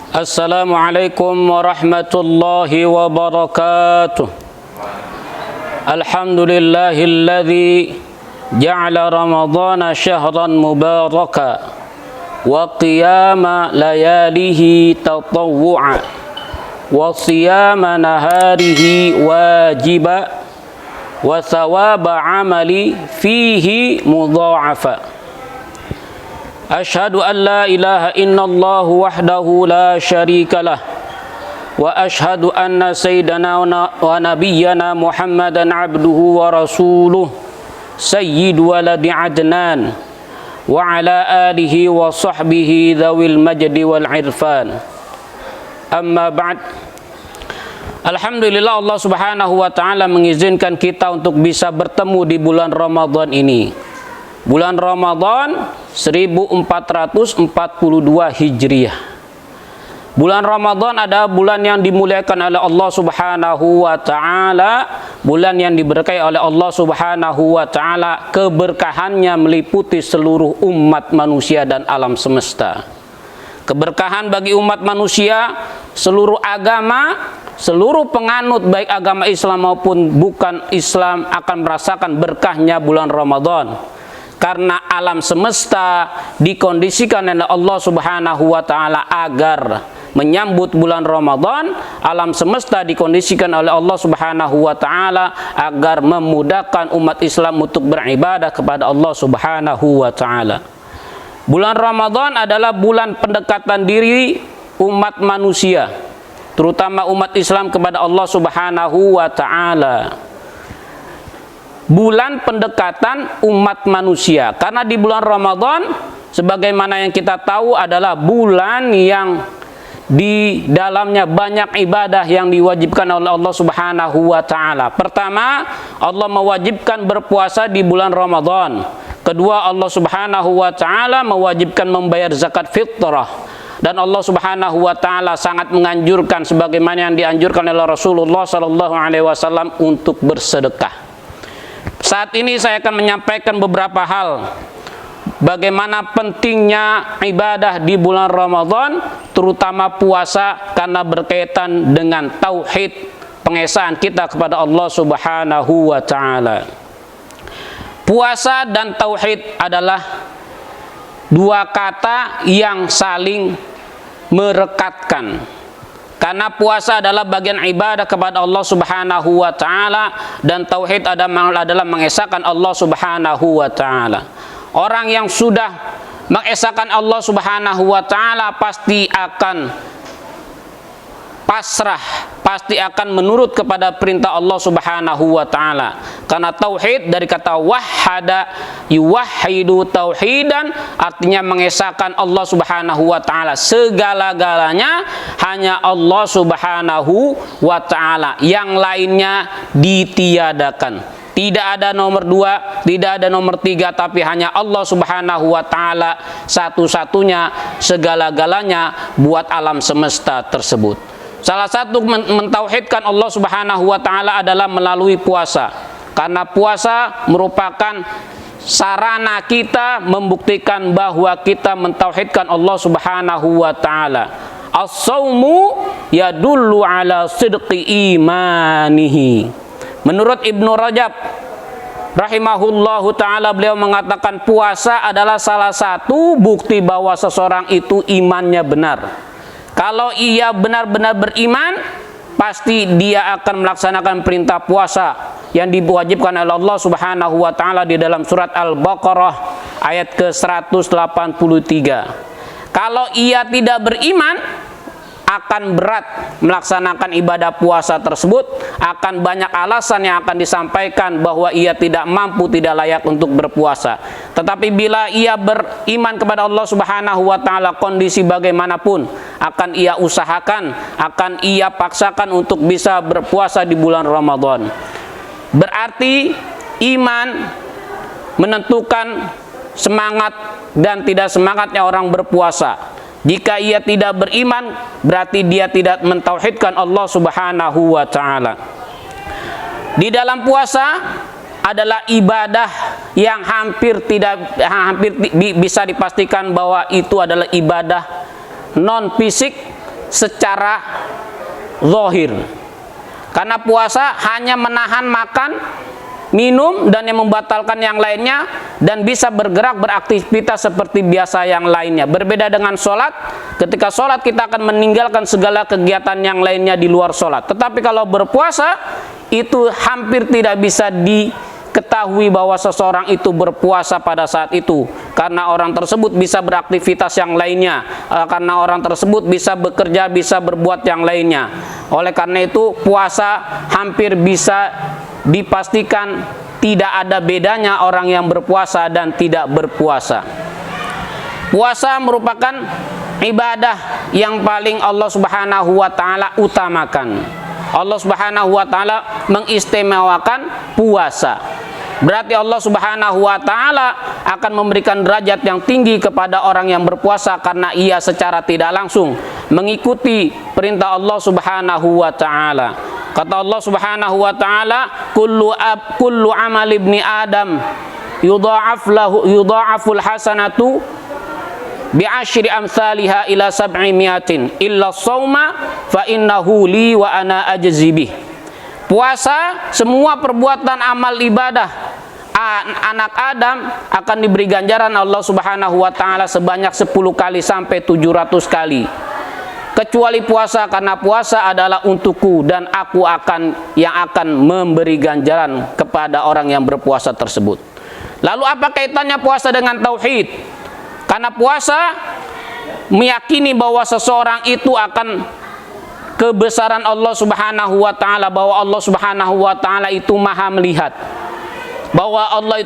Assalamualaikum warahmatullahi wabarakatuh. Alhamdulillahilladzi ja'ala ramadhana syahran mubaraka wa qiyama layalihi tatawwu'a wa siyama naharihi wajiba wa thawaba amali fihi mudha'afa. Ashhadu an la ilaha illallah wahdahu la syarika lah wa ashhadu anna sayyidana wa nabiyyana Muhammadan abduhu wa rasuluh sayyidu waladi adnan wa ala alihi wa sahbihi dhawil majdi wal irfan. Amma ba'd. Alhamdulillah, Allah subhanahu wa ta'ala mengizinkan kita untuk bisa bertemu di bulan Ramadan ini. Bulan Ramadan 1442 Hijriah. Bulan Ramadan adalah bulan yang dimuliakan oleh Allah subhanahu wa ta'ala, bulan yang diberkahi oleh Allah subhanahu wa ta'ala. Keberkahannya meliputi seluruh umat manusia dan alam semesta. Keberkahan bagi umat manusia, seluruh agama, seluruh penganut baik agama Islam maupun bukan Islam akan merasakan berkahnya bulan Ramadan. Karena alam semesta dikondisikan oleh Allah subhanahu wa ta'ala agar menyambut bulan Ramadan. Alam semesta dikondisikan oleh Allah subhanahu wa ta'ala agar memudahkan umat Islam untuk beribadah kepada Allah subhanahu wa ta'ala. Bulan Ramadan adalah bulan pendekatan diri umat manusia, terutama umat Islam kepada Allah subhanahu wa ta'ala. Bulan pendekatan umat manusia, karena di bulan Ramadan sebagaimana yang kita tahu adalah bulan yang di dalamnya banyak ibadah yang diwajibkan oleh Allah subhanahu wa ta'ala. Pertama, Allah mewajibkan berpuasa di bulan Ramadan. Kedua, Allah subhanahu wa ta'ala mewajibkan membayar zakat fitrah. Dan Allah subhanahu wa ta'ala sangat menganjurkan sebagaimana yang dianjurkan oleh Rasulullah SAW untuk bersedekah. Saat ini saya akan menyampaikan beberapa hal bagaimana pentingnya ibadah di bulan Ramadan, terutama puasa, karena berkaitan dengan tauhid, pengesahan kita kepada Allah subhanahu wa ta'ala. Puasa dan tauhid adalah dua kata yang saling merekatkan. Karena puasa adalah bagian ibadah kepada Allah subhanahu wa ta'ala, dan tauhid adalah mengesahkan Allah subhanahu wa ta'ala. Orang yang sudah mengesahkan Allah subhanahu wa ta'ala pasti akan pasrah, pasti akan menurut kepada perintah Allah subhanahu wa ta'ala. Karena tauhid dari kata wahhada yuwahhidu tauhidan, artinya mengesahkan Allah subhanahu wa ta'ala. Segala-galanya hanya Allah subhanahu wa ta'ala, yang lainnya ditiadakan. Tidak ada nomor dua, tidak ada nomor tiga, tapi hanya Allah subhanahu wa ta'ala satu-satunya, segala-galanya buat alam semesta tersebut. Salah satu mentauhidkan Allah subhanahu wa ta'ala adalah melalui puasa. Karena puasa merupakan sarana kita membuktikan bahwa kita mentauhidkan Allah subhanahu wa ta'ala. As-sawmu yadullu ala sidqi imanihi. Menurut Ibnu Rajab rahimahullahu ta'ala, beliau mengatakan puasa adalah salah satu bukti bahwa seseorang itu imannya benar. Kalau ia benar-benar beriman, pasti dia akan melaksanakan perintah puasa yang diwajibkan oleh Allah subhanahu wa ta'ala di dalam surat Al-Baqarah ayat ke-183. Kalau ia tidak beriman, akan berat melaksanakan ibadah puasa tersebut, akan banyak alasan yang akan disampaikan bahwa ia tidak mampu, tidak layak untuk berpuasa. Tetapi bila ia beriman kepada Allah subhanahu wa ta'ala, kondisi bagaimanapun akan ia usahakan, akan ia paksakan untuk bisa berpuasa di bulan Ramadan. Berarti iman menentukan semangat dan tidak semangatnya orang berpuasa. Jika ia tidak beriman, berarti dia tidak mentauhidkan Allah subhanahu wa ta'ala. Di dalam puasa adalah ibadah yang hampir bisa dipastikan bahwa itu adalah ibadah non fisik, secara zahir. Karena puasa hanya menahan makan, minum, dan yang membatalkan yang lainnya, dan bisa bergerak beraktivitas seperti biasa yang lainnya. Berbeda dengan sholat, ketika sholat kita akan meninggalkan segala kegiatan yang lainnya di luar sholat. Tetapi kalau berpuasa, itu hampir tidak bisa diketahui bahwa seseorang itu berpuasa pada saat itu, karena orang tersebut bisa beraktivitas yang lainnya, karena orang tersebut bisa bekerja, bisa berbuat yang lainnya. Oleh karena itu, puasa hampir bisa dipastikan tidak ada bedanya orang yang berpuasa dan tidak berpuasa. Puasa merupakan ibadah yang paling Allah Subhanahu wa taala utamakan. Allah Subhanahu wa taala mengistimewakan puasa. Berarti Allah Subhanahu wa taala akan memberikan derajat yang tinggi kepada orang yang berpuasa karena ia secara tidak langsung mengikuti perintah Allah Subhanahu wa taala. Kata Allah Subhanahu wa taala, kullu amal ibni Adam yudha'aful hasanatu bi'ashri amsalha ila 700 illa shauma fa innahu li wa ana ajzi bih. Puasa, semua perbuatan amal ibadah anak Adam akan diberi ganjaran Allah Subhanahu wa taala sebanyak 10 kali sampai 700 kali. Kecuali puasa, karena puasa adalah untukku dan aku yang akan memberi ganjaran kepada orang yang berpuasa tersebut. Lalu apa kaitannya puasa dengan tauhid? Karena puasa meyakini bahwa seseorang itu akan kebesaran Allah Subhanahu wa taala, bahwa Allah Subhanahu wa taala itu Maha melihat, bahwa Allah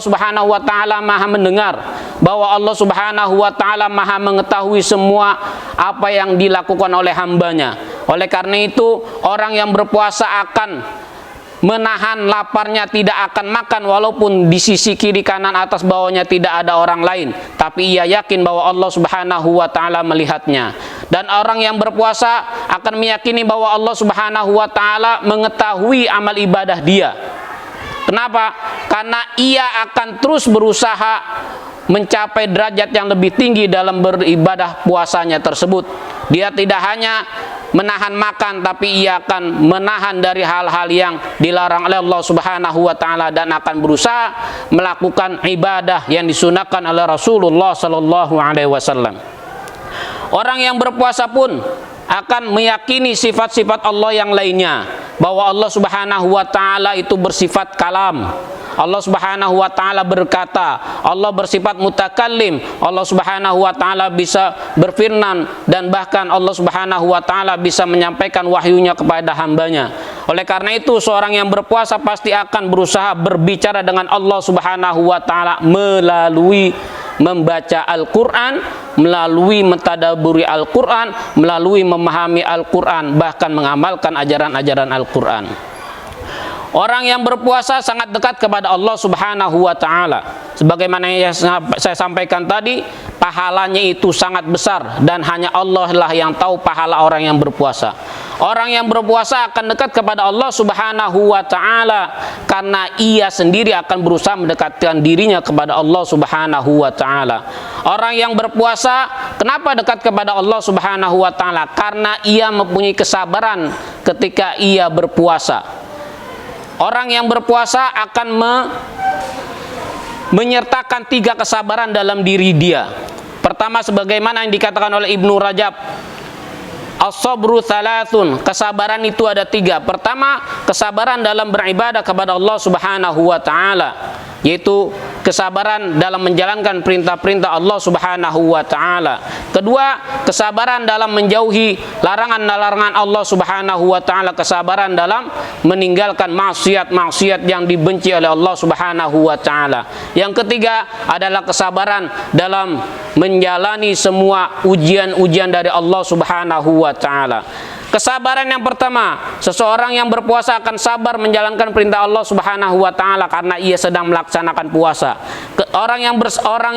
Subhanahu wa taala Maha mendengar, bahwa Allah Subhanahu wa taala Maha mengetahui semua apa yang dilakukan oleh hambanya. Oleh karena itu, orang yang berpuasa akan menahan laparnya, tidak akan makan walaupun di sisi kiri kanan atas bawahnya tidak ada orang lain, tapi ia yakin bahwa Allah Subhanahu wa taala melihatnya. Dan orang yang berpuasa akan meyakini bahwa Allah Subhanahu wa taala mengetahui amal ibadah dia. Kenapa? Karena ia akan terus berusaha mencapai derajat yang lebih tinggi dalam beribadah puasanya tersebut. Dia tidak hanya menahan makan, tapi ia akan menahan dari hal-hal yang dilarang oleh Allah Subhanahu wa taala dan akan berusaha melakukan ibadah yang disunahkan oleh Rasulullah sallallahu alaihi wasallam. Orang yang berpuasa pun akan meyakini sifat-sifat Allah yang lainnya, bahwa Allah Subhanahu wa taala itu bersifat kalam. Allah Subhanahu wa taala berkata, Allah bersifat mutakallim, Allah Subhanahu wa taala bisa berfirman, dan bahkan Allah Subhanahu wa taala bisa menyampaikan wahyunya kepada hambanya. Oleh karena itu, seorang yang berpuasa pasti akan berusaha berbicara dengan Allah Subhanahu wa taala melalui membaca Al-Quran, melalui mentadaburi Al-Quran, melalui memahami Al-Quran, bahkan mengamalkan ajaran-ajaran Al-Quran. Orang yang berpuasa sangat dekat kepada Allah Subhanahu wa taala. Sebagaimana yang saya sampaikan tadi, pahalanya itu sangat besar dan hanya Allah lah yang tahu pahala orang yang berpuasa. Orang yang berpuasa akan dekat kepada Allah Subhanahu wa taala karena ia sendiri akan berusaha mendekatkan dirinya kepada Allah Subhanahu wa taala. Orang yang berpuasa kenapa dekat kepada Allah Subhanahu wa taala? Karena ia mempunyai kesabaran ketika ia berpuasa. Orang yang berpuasa akan menyertakan 3 kesabaran dalam diri dia. Pertama, sebagaimana yang dikatakan oleh Ibnu Rajab, as-sabru thalathun, kesabaran itu ada 3. Pertama, kesabaran dalam beribadah kepada Allah Subhanahu wa taala, yaitu kesabaran dalam menjalankan perintah-perintah Allah Subhanahu wa taala. Kedua, kesabaran dalam menjauhi larangan-larangan Allah Subhanahu wa taala, kesabaran dalam meninggalkan maksiat-maksiat yang dibenci oleh Allah Subhanahu wa taala. Yang ketiga adalah kesabaran dalam menjalani semua ujian-ujian dari Allah Subhanahu wa taala. Kesabaran yang pertama, seseorang yang berpuasa akan sabar menjalankan perintah Allah Subhanahu wa taala karena ia sedang melaksanakan puasa. Orang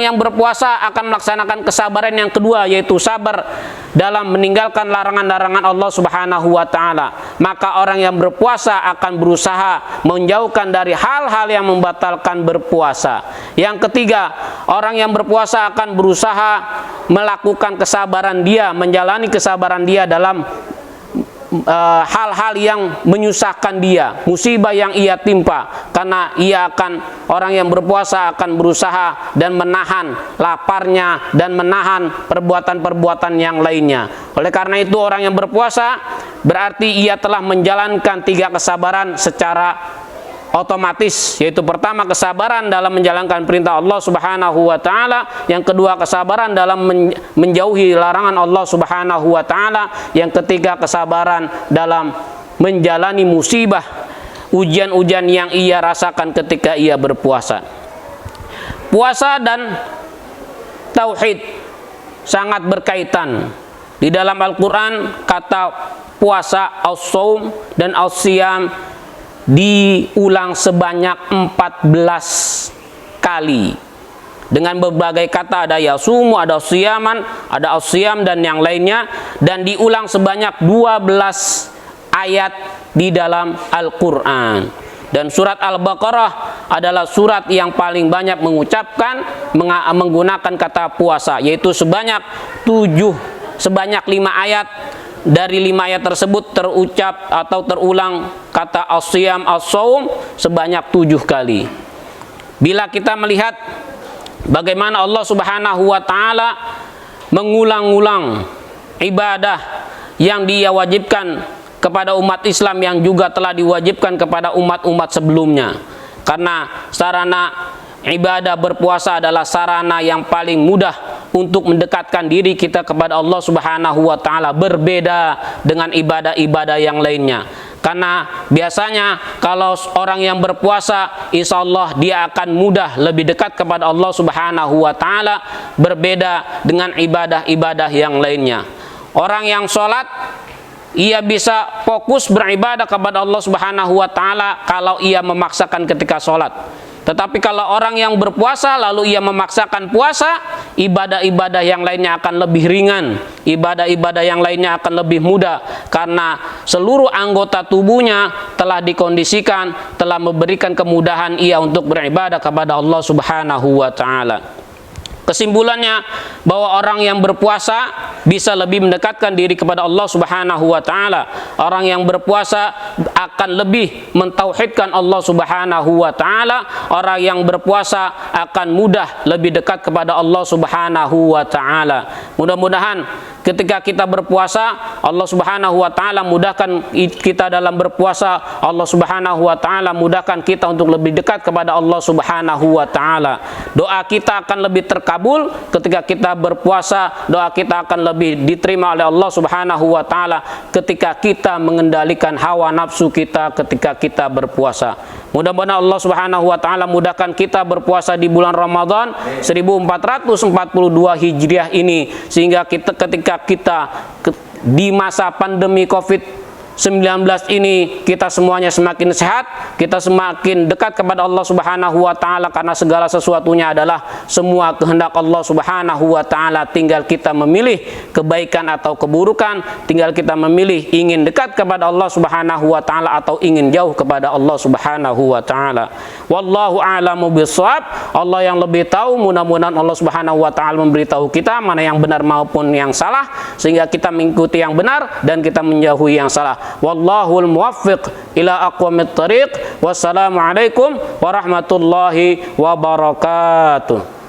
yang berpuasa akan melaksanakan kesabaran yang kedua, yaitu sabar dalam meninggalkan larangan-larangan Allah Subhanahu wa taala. Maka orang yang berpuasa akan berusaha menjauhkan dari hal-hal yang membatalkan berpuasa. Yang ketiga, orang yang berpuasa akan berusaha melakukan kesabaran dia, menjalani kesabaran dia dalam hal-hal yang menyusahkan dia, musibah yang ia timpa, karena orang yang berpuasa akan berusaha dan menahan laparnya dan menahan perbuatan-perbuatan yang lainnya. Oleh karena itu, orang yang berpuasa berarti ia telah menjalankan 3 kesabaran secara otomatis, yaitu pertama kesabaran dalam menjalankan perintah Allah Subhanahu wa taala, yang kedua kesabaran dalam menjauhi larangan Allah Subhanahu wa taala, yang ketiga kesabaran dalam menjalani musibah, ujian-ujian yang ia rasakan ketika ia berpuasa. Puasa dan tauhid sangat berkaitan. Di dalam Al-Qur'an kata puasa, as-shaum dan as-siyam diulang sebanyak 14 kali dengan berbagai kata, ada yasumu, ada siyaman, ada asyam dan yang lainnya, dan diulang sebanyak 12 ayat di dalam Al-Quran. Dan surat Al-Baqarah adalah surat yang paling banyak menggunakan kata puasa, yaitu sebanyak 5 ayat. Dari 5 ayat tersebut terucap atau terulang kata as-siyam, as-shaum sebanyak 7 kali. Bila kita melihat bagaimana Allah Subhanahu wa taala mengulang-ulang ibadah yang Dia wajibkan kepada umat Islam yang juga telah diwajibkan kepada umat-umat sebelumnya. Karena sarana ibadah berpuasa adalah sarana yang paling mudah untuk mendekatkan diri kita kepada Allah Subhanahu wa taala, berbeda dengan ibadah-ibadah yang lainnya. Karena biasanya kalau orang yang berpuasa, insya Allah dia akan mudah lebih dekat kepada Allah Subhanahu wa taala, berbeda dengan ibadah-ibadah yang lainnya. Orang yang sholat, ia bisa fokus beribadah kepada Allah Subhanahu wa taala kalau ia memaksakan ketika sholat. Tetapi kalau orang yang berpuasa lalu ia memaksakan puasa, ibadah-ibadah yang lainnya akan lebih ringan, ibadah-ibadah yang lainnya akan lebih mudah, karena seluruh anggota tubuhnya telah dikondisikan, telah memberikan kemudahan ia untuk beribadah kepada Allah Subhanahu wa taala. Kesimpulannya bahwa orang yang berpuasa bisa lebih mendekatkan diri kepada Allah Subhanahu wa taala. Orang yang berpuasa akan lebih mentauhidkan Allah Subhanahu wa taala. Orang yang berpuasa akan mudah lebih dekat kepada Allah Subhanahu wa taala. Mudah-mudahan ketika kita berpuasa, Allah Subhanahu wa taala mudahkan kita dalam berpuasa. Allah Subhanahu wa taala mudahkan kita untuk lebih dekat kepada Allah Subhanahu wa taala. Doa kita akan lebih terkabul ketika kita berpuasa, doa kita akan lebih diterima oleh Allah Subhanahu wa taala ketika kita mengendalikan hawa nafsu kita ketika kita berpuasa. Mudah-mudahan Allah Subhanahu wa taala mudahkan kita berpuasa di bulan Ramadan 1442 Hijriah ini, sehingga ketika kita di masa pandemi Covid-19 ini kita semuanya semakin sehat, kita semakin dekat kepada Allah Subhanahu wa taala, karena segala sesuatunya adalah semua kehendak Allah Subhanahu wa taala. Tinggal kita memilih kebaikan atau keburukan, tinggal kita memilih ingin dekat kepada Allah Subhanahu wa taala atau ingin jauh kepada Allah Subhanahu wa taala. Wallahu a'lamu bishawab. Allah yang lebih tahu. Mudah-mudahan Allah Subhanahu wa taala memberitahu kita mana yang benar maupun yang salah, sehingga kita mengikuti yang benar dan kita menjauhi yang salah. Wallahul muwaffiq ila aqwamit thariq. Wassalamualaikum warahmatullahi wabarakatuh.